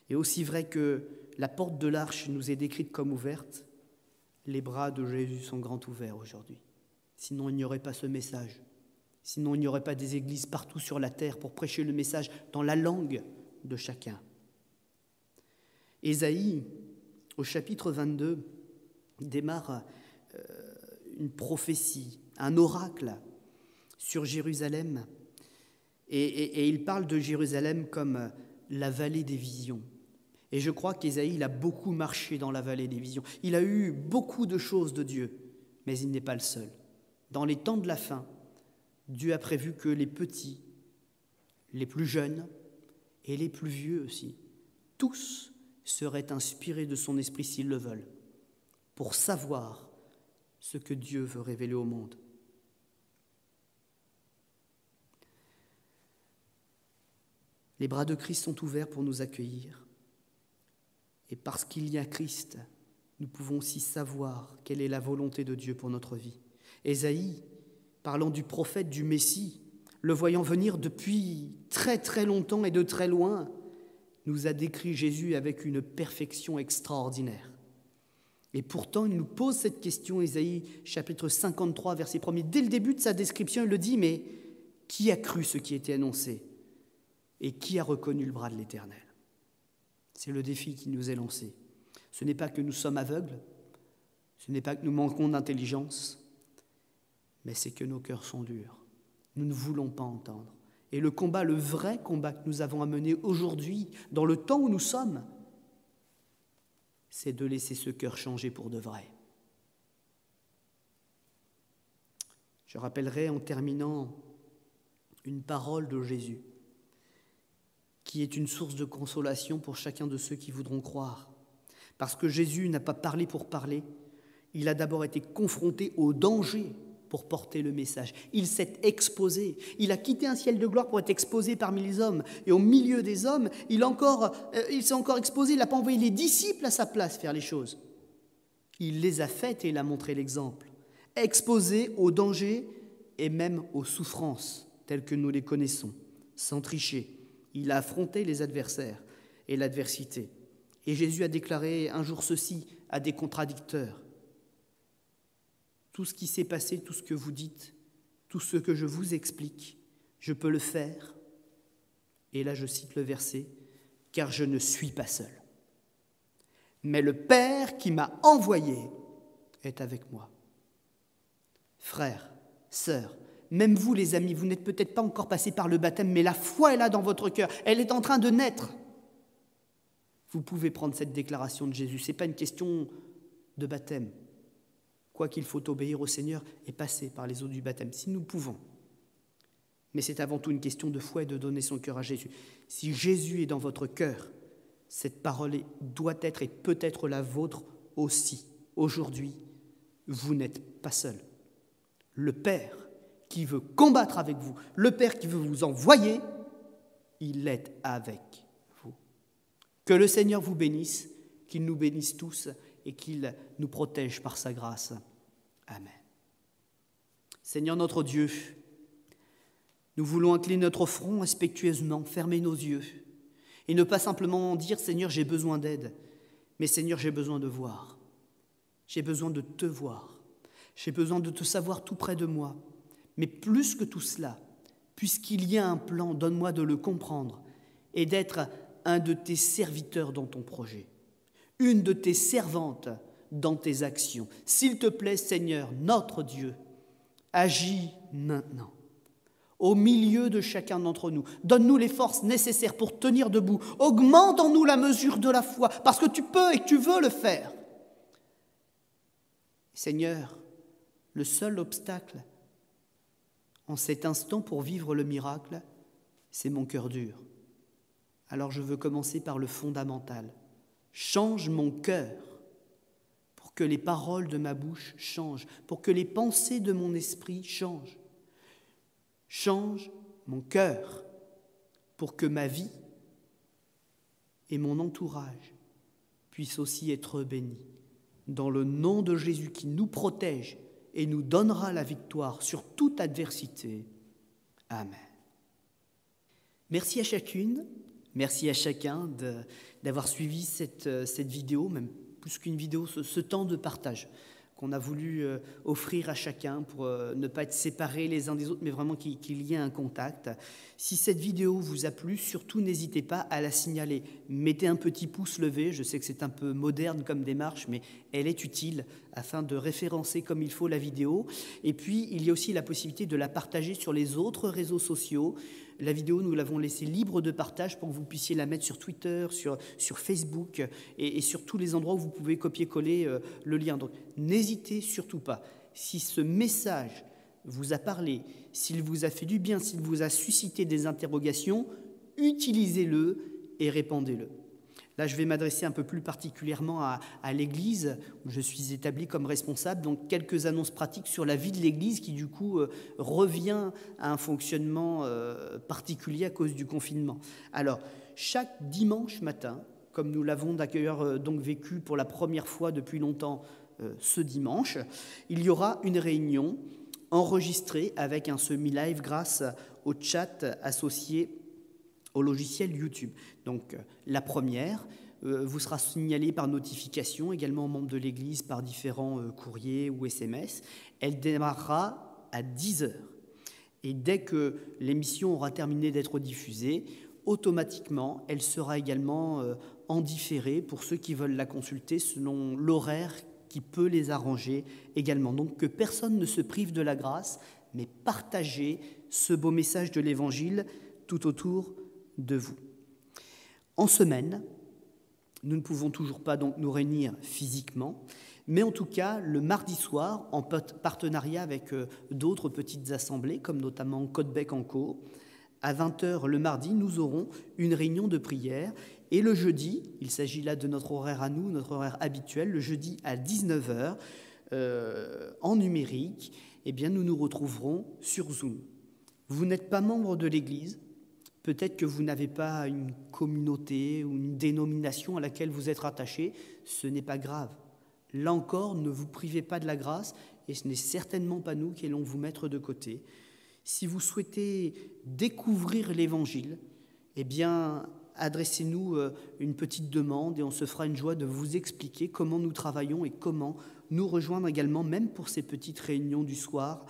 Et aussi vrai que la porte de l'arche nous est décrite comme ouverte, les bras de Jésus sont grands ouverts aujourd'hui. Sinon, il n'y aurait pas ce message. Sinon, il n'y aurait pas des églises partout sur la terre pour prêcher le message dans la langue de chacun. Ésaïe, au chapitre 22, démarre une prophétie, un oracle sur Jérusalem. Et il parle de Jérusalem comme la vallée des visions. Et je crois qu'Ésaïe, il a beaucoup marché dans la vallée des visions. Il a eu beaucoup de choses de Dieu, mais il n'est pas le seul. Dans les temps de la fin, Dieu a prévu que les petits, les plus jeunes et les plus vieux aussi, tous seraient inspirés de son esprit s'ils le veulent, pour savoir ce que Dieu veut révéler au monde. Les bras de Christ sont ouverts pour nous accueillir. Et parce qu'il y a Christ, nous pouvons aussi savoir quelle est la volonté de Dieu pour notre vie. Ésaïe, parlant du prophète, du Messie, le voyant venir depuis très très longtemps et de très loin, nous a décrit Jésus avec une perfection extraordinaire. Et pourtant, il nous pose cette question, Ésaïe, chapitre 53, verset 1er. Dès le début de sa description, il le dit, mais qui a cru ce qui était annoncé? Et qui a reconnu le bras de l'Éternel? C'est le défi qui nous est lancé. Ce n'est pas que nous sommes aveugles, ce n'est pas que nous manquons d'intelligence, mais c'est que nos cœurs sont durs. Nous ne voulons pas entendre. Et le combat, le vrai combat que nous avons à mener aujourd'hui, dans le temps où nous sommes, c'est de laisser ce cœur changer pour de vrai. Je rappellerai en terminant une parole de Jésus, qui est une source de consolation pour chacun de ceux qui voudront croire. Parce que Jésus n'a pas parlé pour parler, il a d'abord été confronté au danger pour porter le message. Il s'est exposé. Il a quitté un ciel de gloire pour être exposé parmi les hommes. Et au milieu des hommes, il s'est encore exposé. Il n'a pas envoyé les disciples à sa place faire les choses. Il les a faites et il a montré l'exemple. Exposé aux dangers et même aux souffrances telles que nous les connaissons, sans tricher. Il a affronté les adversaires et l'adversité. Et Jésus a déclaré un jour ceci à des contradicteurs. Tout ce qui s'est passé, tout ce que vous dites, tout ce que je vous explique, je peux le faire. Et là, je cite le verset, « Car je ne suis pas seul. Mais le Père qui m'a envoyé est avec moi. » Frères, sœurs, même vous les amis, vous n'êtes peut-être pas encore passés par le baptême, mais la foi est là dans votre cœur, elle est en train de naître. Vous pouvez prendre cette déclaration de Jésus, ce n'est pas une question de baptême. Quoi qu'il faut obéir au Seigneur et passer par les eaux du baptême, si nous pouvons. Mais c'est avant tout une question de foi et de donner son cœur à Jésus. Si Jésus est dans votre cœur, cette parole doit être et peut être la vôtre aussi. Aujourd'hui, vous n'êtes pas seul. Le Père qui veut combattre avec vous, le Père qui veut vous envoyer, il est avec vous. Que le Seigneur vous bénisse, qu'il nous bénisse tous et qu'il nous protège par sa grâce. Amen. Seigneur notre Dieu, nous voulons incliner notre front respectueusement, fermer nos yeux et ne pas simplement dire « Seigneur, j'ai besoin d'aide », mais « Seigneur, j'ai besoin de voir, j'ai besoin de te voir, j'ai besoin de te savoir tout près de moi. » Mais plus que tout cela, puisqu'il y a un plan, donne-moi de le comprendre et d'être un de tes serviteurs dans ton projet, une de tes servantes dans tes actions. S'il te plaît, Seigneur, notre Dieu, agis maintenant, au milieu de chacun d'entre nous. Donne-nous les forces nécessaires pour tenir debout. Augmente en nous la mesure de la foi, parce que tu peux et que tu veux le faire. Seigneur, le seul obstacle en cet instant pour vivre le miracle, c'est mon cœur dur. Alors je veux commencer par le fondamental. Change mon cœur pour que les paroles de ma bouche changent, pour que les pensées de mon esprit changent. Change mon cœur pour que ma vie et mon entourage puissent aussi être bénis. Dans le nom de Jésus qui nous protège et nous donnera la victoire sur toute adversité. Amen. Merci à chacune, merci à chacun d'avoir suivi cette vidéo, même plus qu'une vidéo, ce temps de partage qu'on a voulu offrir à chacun pour ne pas être séparés les uns des autres, mais vraiment qu'il y ait un contact. Si cette vidéo vous a plu, surtout n'hésitez pas à la signaler. Mettez un petit pouce levé, je sais que c'est un peu moderne comme démarche, mais elle est utile afin de référencer comme il faut la vidéo. Et puis, il y a aussi la possibilité de la partager sur les autres réseaux sociaux. La vidéo, nous l'avons laissée libre de partage pour que vous puissiez la mettre sur Twitter, sur Facebook et sur tous les endroits où vous pouvez copier-coller le lien. Donc, n'hésitez surtout pas. Si ce message vous a parlé, s'il vous a fait du bien, s'il vous a suscité des interrogations, utilisez-le et répandez-le. Là, je vais m'adresser un peu plus particulièrement à l'Église, où je suis établi comme responsable, donc quelques annonces pratiques sur la vie de l'Église qui, du coup, revient à un fonctionnement particulier à cause du confinement. Alors, chaque dimanche matin, comme nous l'avons d'ailleurs donc vécu pour la première fois depuis longtemps ce dimanche, il y aura une réunion enregistrée avec un semi-live grâce au chat associé au logiciel YouTube. Donc la première vous sera signalée par notification, également aux membres de l'Église par différents courriers ou SMS. Elle démarrera à 10h. Et dès que l'émission aura terminé d'être diffusée, automatiquement, elle sera également en différé pour ceux qui veulent la consulter selon l'horaire qui peut les arranger également. Donc que personne ne se prive de la grâce, mais partagez ce beau message de l'Évangile tout autour de vous. En semaine, nous ne pouvons toujours pas donc nous réunir physiquement, mais en tout cas, le mardi soir, en partenariat avec d'autres petites assemblées, comme notamment Côte-Bec-en-Caux, à 20h le mardi, nous aurons une réunion de prière. Et le jeudi, il s'agit là de notre horaire à nous, notre horaire habituel, le jeudi à 19h, en numérique, eh bien, nous nous retrouverons sur Zoom. Vous n'êtes pas membre de l'Église, peut-être que vous n'avez pas une communauté ou une dénomination à laquelle vous êtes rattaché, ce n'est pas grave. Là encore, ne vous privez pas de la grâce, et ce n'est certainement pas nous qui allons vous mettre de côté. Si vous souhaitez découvrir l'Évangile, eh bien, adressez-nous une petite demande et on se fera une joie de vous expliquer comment nous travaillons et comment nous rejoindre également, même pour ces petites réunions du soir,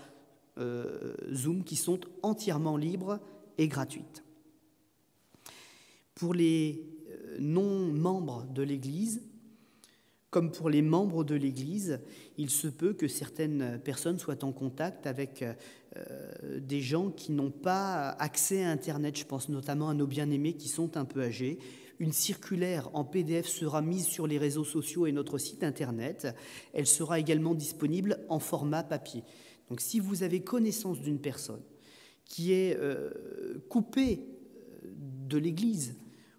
Zoom, qui sont entièrement libres et gratuites. Pour les non-membres de l'Église, comme pour les membres de l'Église, il se peut que certaines personnes soient en contact avec des gens qui n'ont pas accès à Internet. Je pense notamment à nos bien-aimés qui sont un peu âgés. Une circulaire en PDF sera mise sur les réseaux sociaux et notre site Internet. Elle sera également disponible en format papier. Donc si vous avez connaissance d'une personne qui est coupée de l'Église,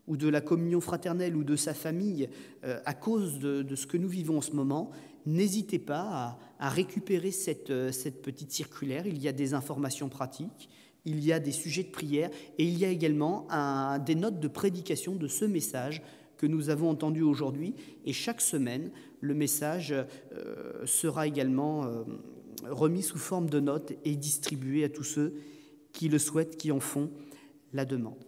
ou de la communion fraternelle ou de sa famille à cause de ce que nous vivons en ce moment, n'hésitez pas à récupérer cette petite circulaire. Il y a des informations pratiques, il y a des sujets de prière et il y a également des notes de prédication de ce message que nous avons entendu aujourd'hui. Et chaque semaine, le message sera également remis sous forme de notes et distribué à tous ceux qui le souhaitent, qui en font la demande.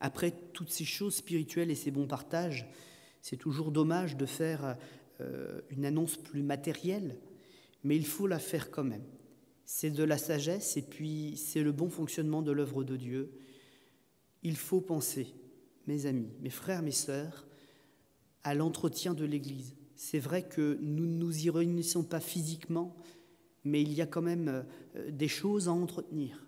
Après toutes ces choses spirituelles et ces bons partages, c'est toujours dommage de faire une annonce plus matérielle, mais il faut la faire quand même. C'est de la sagesse et puis c'est le bon fonctionnement de l'œuvre de Dieu. Il faut penser, mes amis, mes frères, mes sœurs, à l'entretien de l'Église. C'est vrai que nous ne nous y réunissons pas physiquement, mais il y a quand même des choses à entretenir.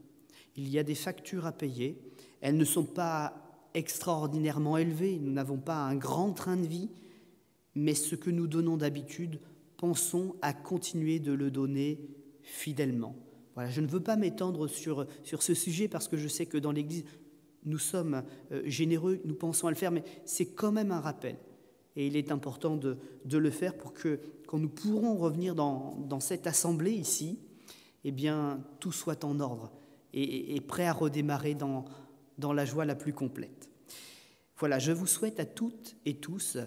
Il y a des factures à payer. Elles ne sont pas extraordinairement élevées, nous n'avons pas un grand train de vie, mais ce que nous donnons d'habitude, pensons à continuer de le donner fidèlement. Voilà, je ne veux pas m'étendre sur ce sujet parce que je sais que dans l'Église, nous sommes généreux, nous pensons à le faire, mais c'est quand même un rappel. Et il est important de le faire pour que, quand nous pourrons revenir dans cette assemblée ici, eh bien, tout soit en ordre et prêt à redémarrer dans la joie la plus complète. Voilà, je vous souhaite à toutes et tous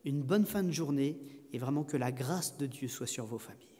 une bonne fin de journée et vraiment que la grâce de Dieu soit sur vos familles.